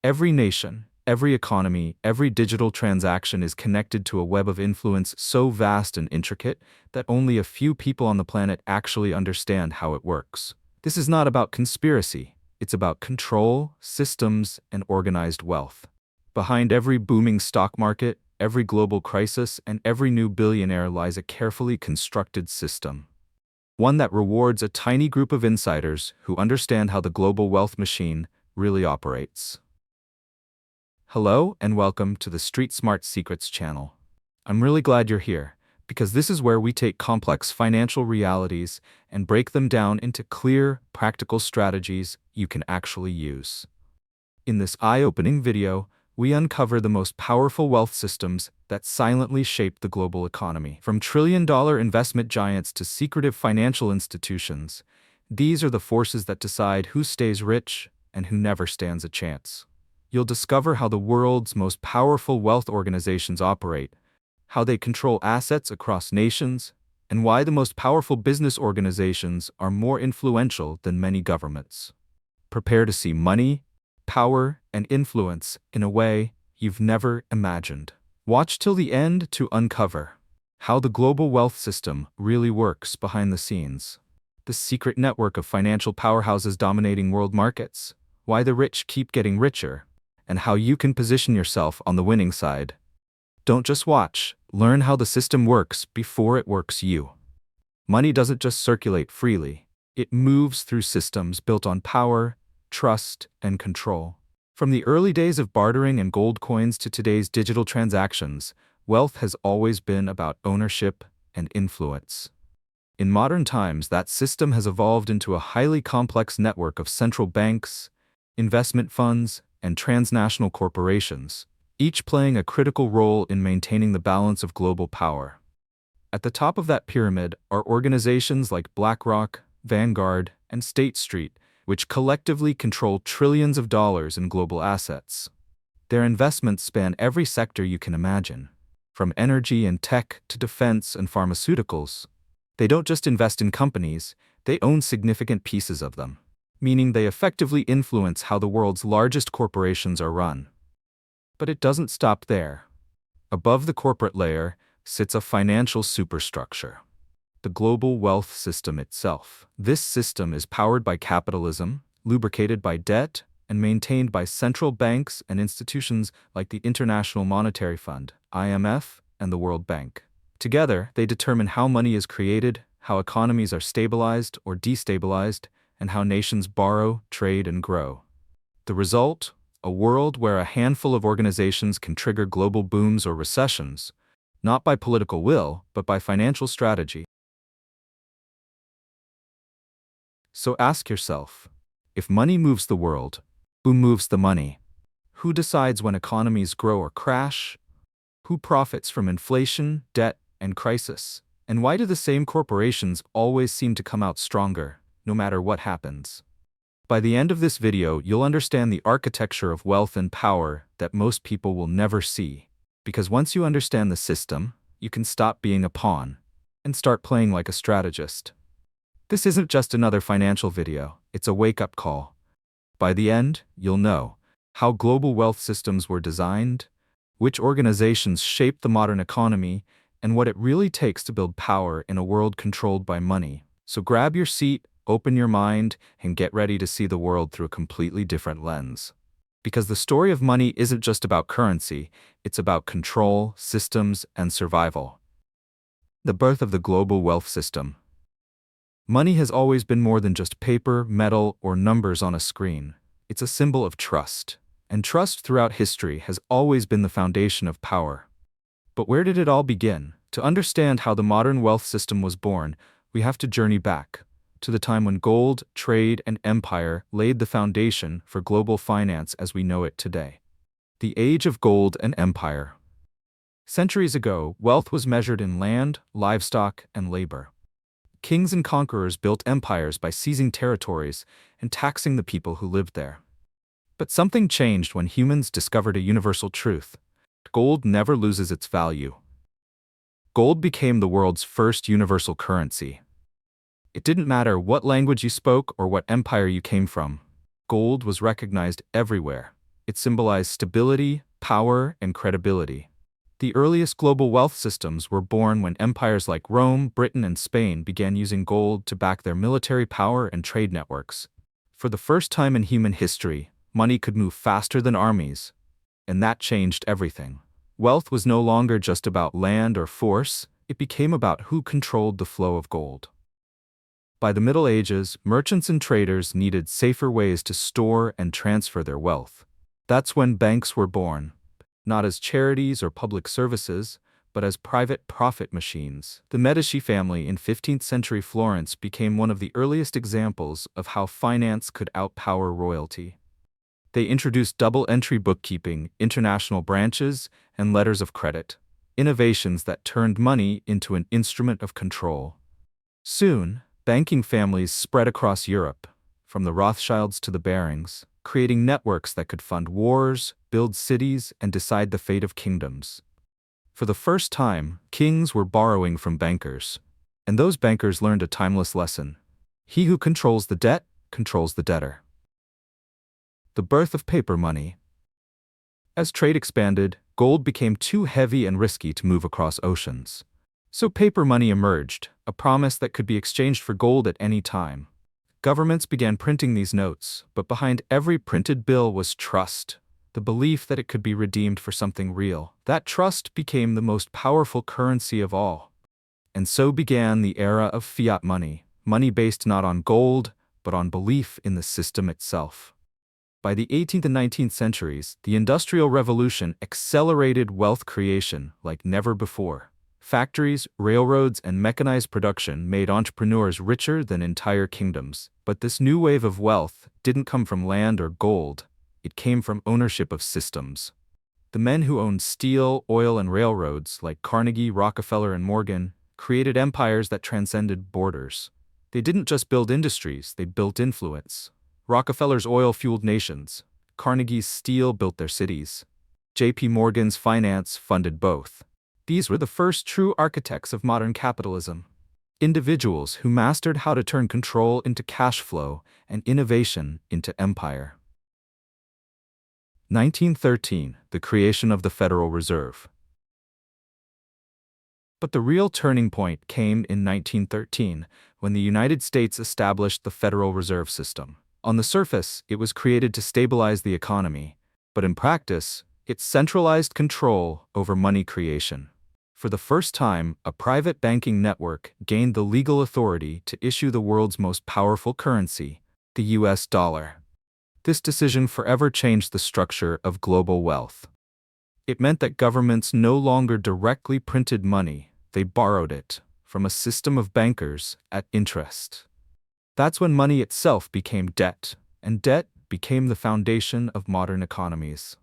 Every nation, every economy, every digital transaction is connected to a web of influence so vast and intricate that only a few people on the planet actually understand how it works. This is not about conspiracy, it's about control, systems, and organized wealth. Behind every booming stock market, every global crisis, and every new billionaire lies a carefully constructed system. One that rewards a tiny group of insiders who understand how the global wealth machine really operates. Hello and welcome to the Street Smart Secrets channel. I'm really glad you're here, because this is where we take complex financial realities and break them down into clear, practical strategies you can actually use. In this eye-opening video, we uncover the most powerful wealth systems that silently shape the global economy. From trillion-dollar investment giants to secretive financial institutions, these are the forces that decide who stays rich and who never stands a chance. You'll discover how the world's most powerful wealth organizations operate, how they control assets across nations, and why the most powerful business organizations are more influential than many governments. Prepare to see money, power, and influence in a way you've never imagined. Watch till the end to uncover how the global wealth system really works behind the scenes. The secret network of financial powerhouses dominating world markets, why the rich keep getting richer, and how you can position yourself on the winning side. Don't just watch, learn how the system works before it works you. Money doesn't just circulate freely, it moves through systems built on power, trust, and control. From the early days of bartering and gold coins to today's digital transactions, wealth has always been about ownership and influence. In modern times, that system has evolved into a highly complex network of central banks, investment funds, and transnational corporations, each playing a critical role in maintaining the balance of global power. At the top of that pyramid are organizations like BlackRock, Vanguard, and State Street, which collectively control trillions of dollars in global assets. Their investments span every sector you can imagine, from energy and tech to defense and pharmaceuticals. They don't just invest in companies, they own significant pieces of them, meaning they effectively influence how the world's largest corporations are run. But it doesn't stop there. Above the corporate layer sits a financial superstructure, the global wealth system itself. This system is powered by capitalism, lubricated by debt, and maintained by central banks and institutions like the International Monetary Fund, IMF, and the World Bank. Together, they determine how money is created, how economies are stabilized or destabilized, and how nations borrow, trade, and grow. The result? A world where a handful of organizations can trigger global booms or recessions, not by political will, but by financial strategy. So ask yourself, if money moves the world, who moves the money? Who decides when economies grow or crash? Who profits from inflation, debt, and crisis? And why do the same corporations always seem to come out stronger, no matter what happens? By the end of this video, you'll understand the architecture of wealth and power that most people will never see. Because once you understand the system, you can stop being a pawn and start playing like a strategist. This isn't just another financial video, it's a wake-up call. By the end, you'll know how global wealth systems were designed, which organizations shaped the modern economy, and what it really takes to build power in a world controlled by money. So grab your seat, open your mind, and get ready to see the world through a completely different lens. Because the story of money isn't just about currency, it's about control, systems, and survival. The birth of the global wealth system. Money has always been more than just paper, metal, or numbers on a screen. It's a symbol of trust. And trust throughout history has always been the foundation of power. But where did it all begin? To understand how the modern wealth system was born, we have to journey back to the time when gold, trade, and empire laid the foundation for global finance as we know it today. The age of gold and empire. Centuries ago, wealth was measured in land, livestock, and labor. Kings and conquerors built empires by seizing territories and taxing the people who lived there. But something changed when humans discovered a universal truth. Gold never loses its value. Gold became the world's first universal currency. It didn't matter what language you spoke or what empire you came from. Gold was recognized everywhere. It symbolized stability, power, and credibility. The earliest global wealth systems were born when empires like Rome, Britain, and Spain began using gold to back their military power and trade networks. For the first time in human history, money could move faster than armies, and that changed everything. Wealth was no longer just about land or force, it became about who controlled the flow of gold. By the Middle Ages, merchants and traders needed safer ways to store and transfer their wealth. That's when banks were born, not as charities or public services, but as private profit machines. The Medici family in 15th century Florence became one of the earliest examples of how finance could outpower royalty. They introduced double-entry bookkeeping, international branches, and letters of credit, innovations that turned money into an instrument of control. Soon, banking families spread across Europe, from the Rothschilds to the Barings, creating networks that could fund wars, build cities, and decide the fate of kingdoms. For the first time, kings were borrowing from bankers, and those bankers learned a timeless lesson. He who controls the debt, controls the debtor. The birth of paper money. As trade expanded, gold became too heavy and risky to move across oceans. So paper money emerged, a promise that could be exchanged for gold at any time. Governments began printing these notes, but behind every printed bill was trust, the belief that it could be redeemed for something real. That trust became the most powerful currency of all. And so began the era of fiat money, money based not on gold, but on belief in the system itself. By the 18th and 19th centuries, the Industrial Revolution accelerated wealth creation like never before. Factories, railroads, and mechanized production made entrepreneurs richer than entire kingdoms. But this new wave of wealth didn't come from land or gold. It came from ownership of systems. The men who owned steel, oil, and railroads, like Carnegie, Rockefeller, and Morgan, created empires that transcended borders. They didn't just build industries, they built influence. Rockefeller's oil fueled nations. Carnegie's steel built their cities. J.P. Morgan's finance funded both. These were the first true architects of modern capitalism. Individuals who mastered how to turn control into cash flow and innovation into empire. 1913, the creation of the Federal Reserve. But the real turning point came in 1913, when the United States established the Federal Reserve System. On the surface, it was created to stabilize the economy, but in practice, it centralized control over money creation. For the first time, a private banking network gained the legal authority to issue the world's most powerful currency, the US dollar. This decision forever changed the structure of global wealth. It meant that governments no longer directly printed money, they borrowed it from a system of bankers at interest. That's when money itself became debt, and debt became the foundation of modern economies.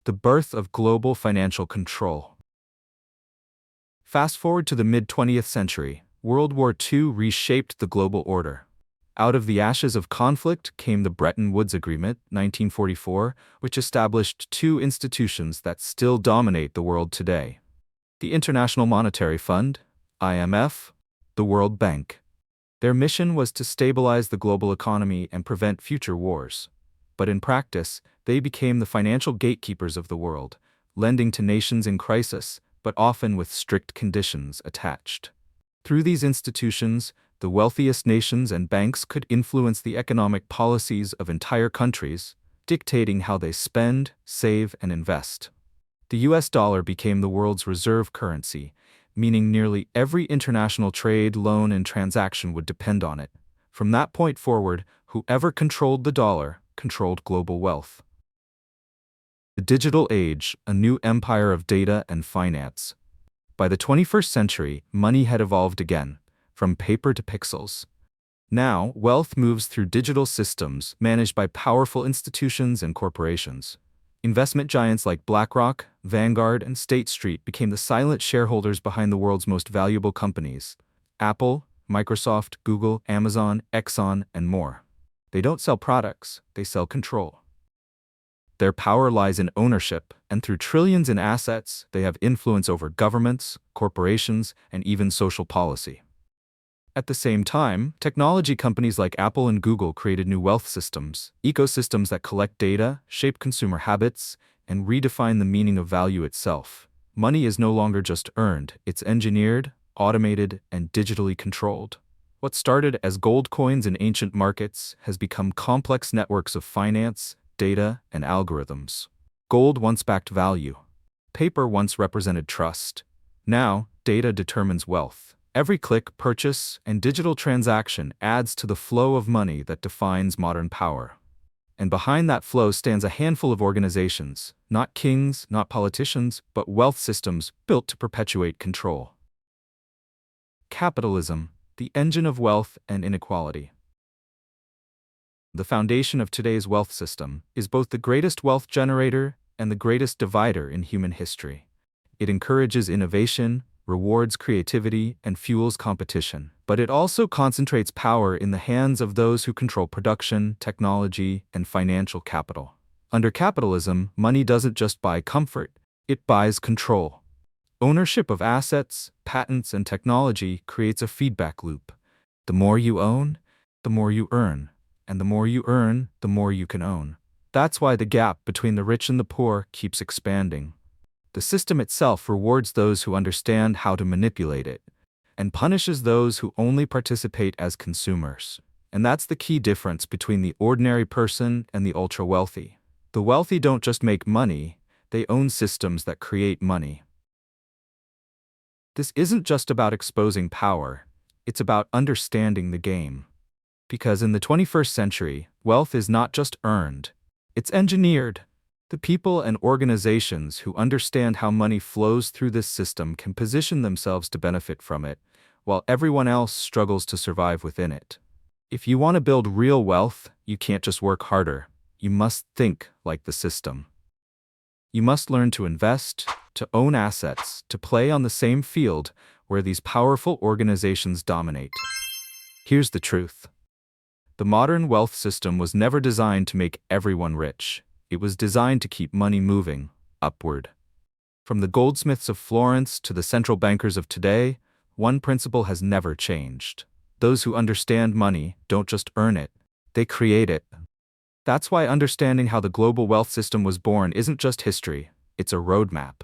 The birth of global financial control. Fast forward to the mid-20th century, World War II reshaped the global order. Out of the ashes of conflict came the Bretton Woods Agreement, 1944, which established two institutions that still dominate the world today: the International Monetary Fund, IMF, the World Bank. Their mission was to stabilize the global economy and prevent future wars. But in practice, they became the financial gatekeepers of the world, lending to nations in crisis, but often with strict conditions attached. Through these institutions, the wealthiest nations and banks could influence the economic policies of entire countries, dictating how they spend, save, and invest. The US dollar became the world's reserve currency, meaning nearly every international trade, loan, and transaction would depend on it. From that point forward, whoever controlled the dollar controlled global wealth. The digital age, a new empire of data and finance. By the 21st century, money had evolved again, from paper to pixels. Now, wealth moves through digital systems managed by powerful institutions and corporations. Investment giants like BlackRock, Vanguard, and State Street became the silent shareholders behind the world's most valuable companies: Apple, Microsoft, Google, Amazon, Exxon, and more. They don't sell products, they sell control. Their power lies in ownership, and through trillions in assets, they have influence over governments, corporations, and even social policy. At the same time, technology companies like Apple and Google created new wealth systems, ecosystems that collect data, shape consumer habits, and redefine the meaning of value itself. Money is no longer just earned, it's engineered, automated, and digitally controlled. What started as gold coins in ancient markets has become complex networks of finance, data, and algorithms. Gold once backed value. Paper once represented trust. Now, data determines wealth. Every click, purchase, and digital transaction adds to the flow of money that defines modern power. And behind that flow stands a handful of organizations, not kings, not politicians, but wealth systems built to perpetuate control. Capitalism, the engine of wealth and inequality. The foundation of today's wealth system is both the greatest wealth generator and the greatest divider in human history. It encourages innovation, rewards creativity, and fuels competition. But it also concentrates power in the hands of those who control production, technology, and financial capital. Under capitalism, money doesn't just buy comfort, it buys control. Ownership of assets, patents, and technology creates a feedback loop. The more you own, the more you earn, and the more you earn, the more you can own. That's why the gap between the rich and the poor keeps expanding. The system itself rewards those who understand how to manipulate it, and punishes those who only participate as consumers. And that's the key difference between the ordinary person and the ultra-wealthy. The wealthy don't just make money, they own systems that create money. This isn't just about exposing power, it's about understanding the game. Because in the 21st century, wealth is not just earned, it's engineered. The people and organizations who understand how money flows through this system can position themselves to benefit from it, while everyone else struggles to survive within it. If you want to build real wealth, you can't just work harder, you must think like the system. You must learn to invest, to own assets, to play on the same field where these powerful organizations dominate. Here's the truth. The modern wealth system was never designed to make everyone rich. It was designed to keep money moving, upward. From the goldsmiths of Florence to the central bankers of today, one principle has never changed. Those who understand money don't just earn it, they create it. That's why understanding how the global wealth system was born isn't just history, it's a roadmap.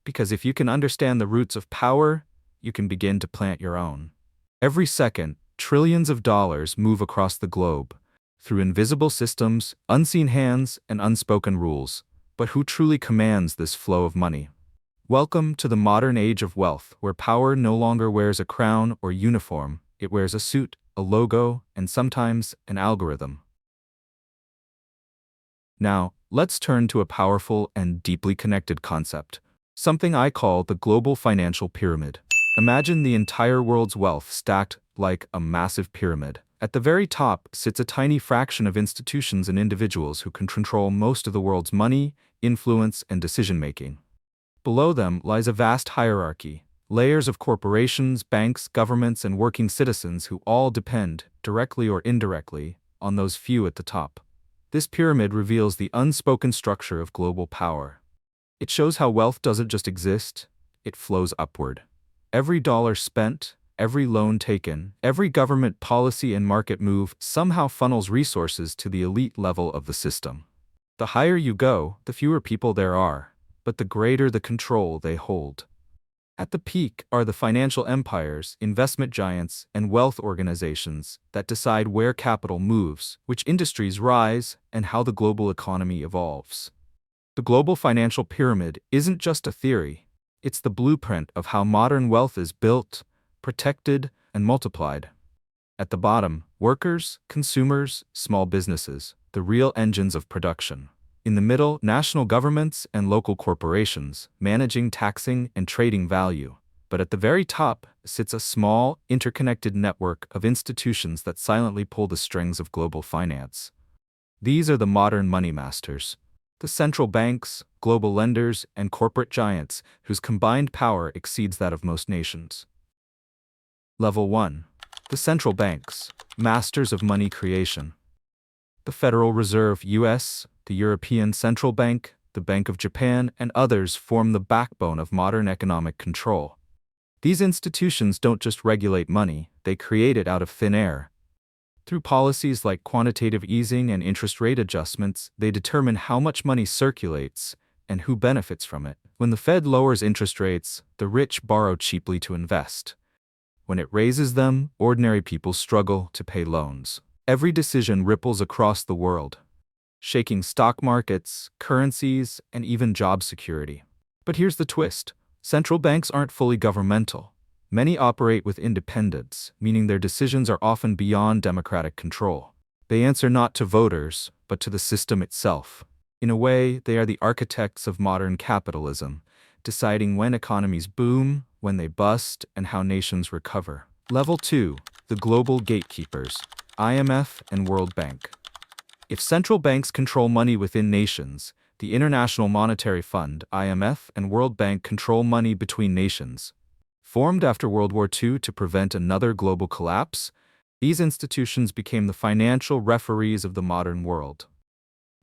Because if you can understand the roots of power, you can begin to plant your own. Every second, trillions of dollars move across the globe, through invisible systems, unseen hands, and unspoken rules. But who truly commands this flow of money? Welcome to the modern age of wealth, where power no longer wears a crown or uniform, it wears a suit, a logo, and sometimes an algorithm. Now, let's turn to a powerful and deeply connected concept, something I call the global financial pyramid. Imagine the entire world's wealth stacked like a massive pyramid. At the very top sits a tiny fraction of institutions and individuals who can control most of the world's money, influence, and decision-making. Below them lies a vast hierarchy, layers of corporations, banks, governments, and working citizens who all depend, directly or indirectly, on those few at the top. This pyramid reveals the unspoken structure of global power. It shows how wealth doesn't just exist, it flows upward. Every dollar spent, every loan taken, every government policy and market move somehow funnels resources to the elite level of the system. The higher you go, the fewer people there are, but the greater the control they hold. At the peak are the financial empires, investment giants, and wealth organizations that decide where capital moves, which industries rise, and how the global economy evolves. The global financial pyramid isn't just a theory, it's the blueprint of how modern wealth is built, protected, and multiplied. At the bottom, workers, consumers, small businesses, the real engines of production. In the middle, national governments and local corporations, managing, taxing, and trading value. But at the very top sits a small, interconnected network of institutions that silently pull the strings of global finance. These are the modern money masters. The central banks, global lenders, and corporate giants whose combined power exceeds that of most nations. Level 1. The central banks, masters of money creation. The Federal Reserve US, the European Central Bank, the Bank of Japan, and others form the backbone of modern economic control. These institutions don't just regulate money, they create it out of thin air. Through policies like quantitative easing and interest rate adjustments, they determine how much money circulates and who benefits from it. When the Fed lowers interest rates, the rich borrow cheaply to invest. When it raises them, ordinary people struggle to pay loans. Every decision ripples across the world, shaking stock markets, currencies, and even job security. But here's the twist. Central banks aren't fully governmental. Many operate with independence, meaning their decisions are often beyond democratic control. They answer not to voters, but to the system itself. In a way, they are the architects of modern capitalism, deciding when economies boom, when they bust, and how nations recover. Level 2. The global gatekeepers, IMF and World Bank. If central banks control money within nations, the International Monetary Fund, IMF, and World Bank control money between nations. Formed after World War II to prevent another global collapse, these institutions became the financial referees of the modern world.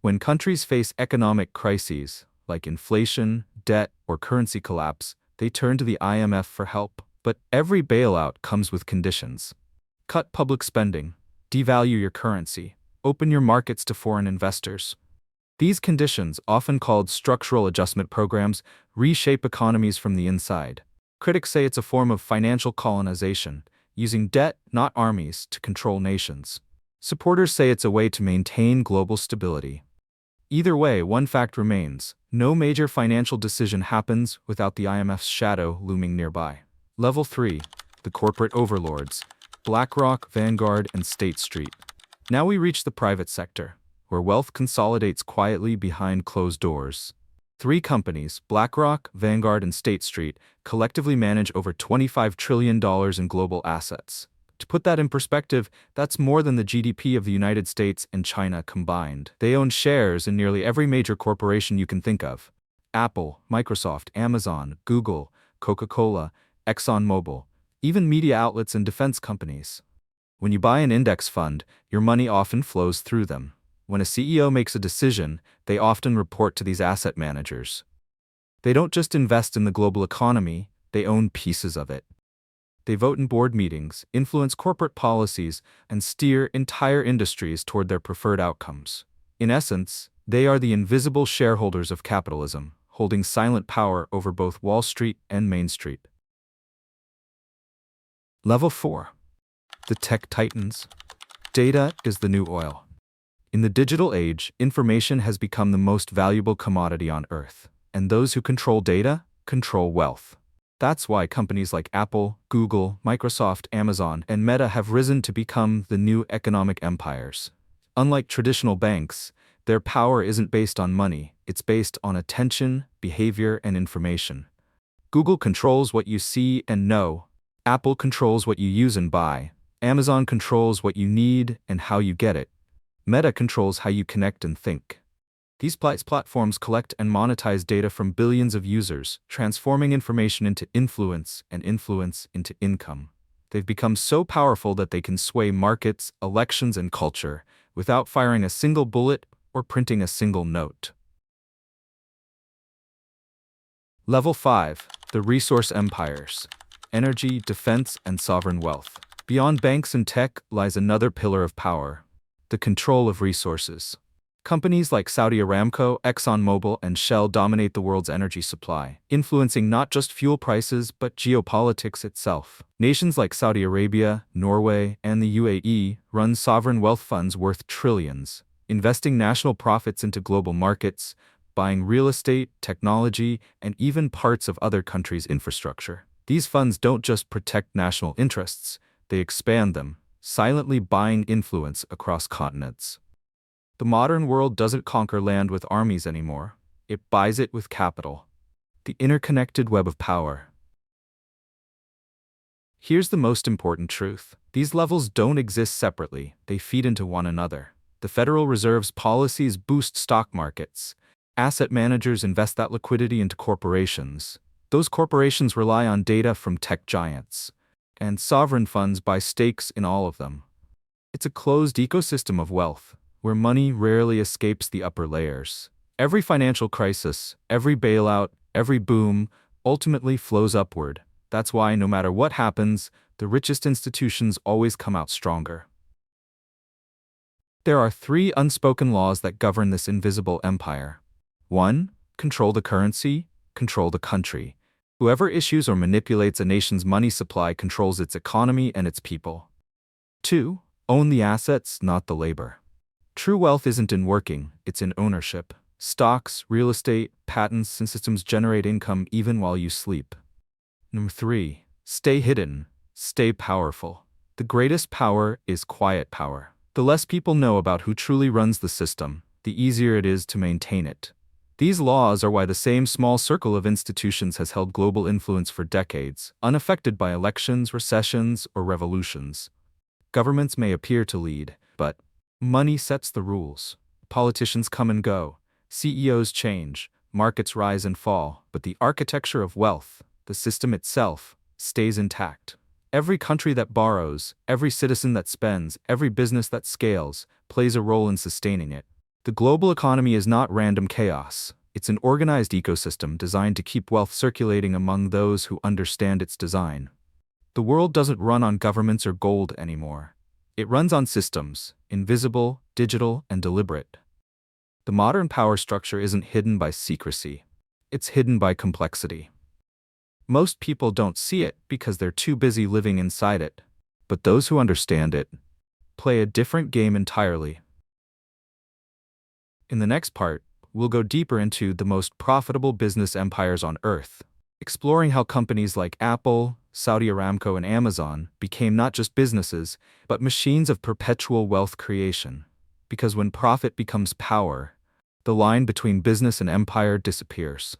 When countries face economic crises, like inflation, debt, or currency collapse, they turn to the IMF for help. But every bailout comes with conditions. Cut public spending, devalue your currency, open your markets to foreign investors. These conditions, often called structural adjustment programs, reshape economies from the inside. Critics say it's a form of financial colonization, using debt, not armies, to control nations. Supporters say it's a way to maintain global stability. Either way, one fact remains: no major financial decision happens without the IMF's shadow looming nearby. Level 3. The corporate overlords, BlackRock, Vanguard, and State Street. Now we reach the private sector, where wealth consolidates quietly behind closed doors. Three companies, BlackRock, Vanguard, and State Street, collectively manage over $25 trillion in global assets. To put that in perspective, that's more than the GDP of the United States and China combined. They own shares in nearly every major corporation you can think of: Apple, Microsoft, Amazon, Google, Coca-Cola, ExxonMobil, even media outlets and defense companies. When you buy an index fund, your money often flows through them. When a CEO makes a decision, they often report to these asset managers. They don't just invest in the global economy, they own pieces of it. They vote in board meetings, influence corporate policies, and steer entire industries toward their preferred outcomes. In essence, they are the invisible shareholders of capitalism, holding silent power over both Wall Street and Main Street. Level 4. The tech titans. Data is the new oil. In the digital age, information has become the most valuable commodity on Earth, and those who control data control wealth. That's why companies like Apple, Google, Microsoft, Amazon, and Meta have risen to become the new economic empires. Unlike traditional banks, their power isn't based on money, it's based on attention, behavior, and information. Google controls what you see and know. Apple controls what you use and buy. Amazon controls what you need and how you get it. Meta controls how you connect and think. These platforms collect and monetize data from billions of users, transforming information into influence and influence into income. They've become so powerful that they can sway markets, elections, and culture without firing a single bullet or printing a single note. Level 5. The resource empires. Energy, defense, and sovereign wealth. Beyond banks and tech lies another pillar of power: the control of resources. Companies like Saudi Aramco, ExxonMobil, and Shell dominate the world's energy supply, influencing not just fuel prices but geopolitics itself. Nations like Saudi Arabia, Norway, and the UAE run sovereign wealth funds worth trillions, investing national profits into global markets, buying real estate, technology, and even parts of other countries' infrastructure. These funds don't just protect national interests, they expand them, silently buying influence across continents. The modern world doesn't conquer land with armies anymore. It buys it with capital. The interconnected web of power. Here's the most important truth. These levels don't exist separately, they feed into one another. The Federal Reserve's policies boost stock markets. Asset managers invest that liquidity into corporations. Those corporations rely on data from tech giants. And sovereign funds buy stakes in all of them. It's a closed ecosystem of wealth, where money rarely escapes the upper layers. Every financial crisis, every bailout, every boom ultimately flows upward. That's why, no matter what happens, the richest institutions always come out stronger. There are 3 unspoken laws that govern this invisible empire. 1. Control the currency, control the country. Whoever issues or manipulates a nation's money supply controls its economy and its people. 2. Own the assets, not the labor. True wealth isn't in working, it's in ownership. Stocks, real estate, patents, and systems generate income even while you sleep. Number 3. Stay hidden, stay powerful. The greatest power is quiet power. The less people know about who truly runs the system, the easier it is to maintain it. These laws are why the same small circle of institutions has held global influence for decades, unaffected by elections, recessions, or revolutions. Governments may appear to lead, but money sets the rules. Politicians come and go, CEOs change, markets rise and fall, but the architecture of wealth, the system itself, stays intact. Every country that borrows, every citizen that spends, every business that scales, plays a role in sustaining it. The global economy is not random chaos. It's an organized ecosystem designed to keep wealth circulating among those who understand its design. The world doesn't run on governments or gold anymore. It runs on systems, invisible, digital, and deliberate. The modern power structure isn't hidden by secrecy. It's hidden by complexity. Most people don't see it because they're too busy living inside it. But those who understand it play a different game entirely. In the next part, we'll go deeper into the most profitable business empires on Earth, exploring how companies like Apple, Saudi Aramco, and Amazon became not just businesses, but machines of perpetual wealth creation. Because when profit becomes power, the line between business and empire disappears.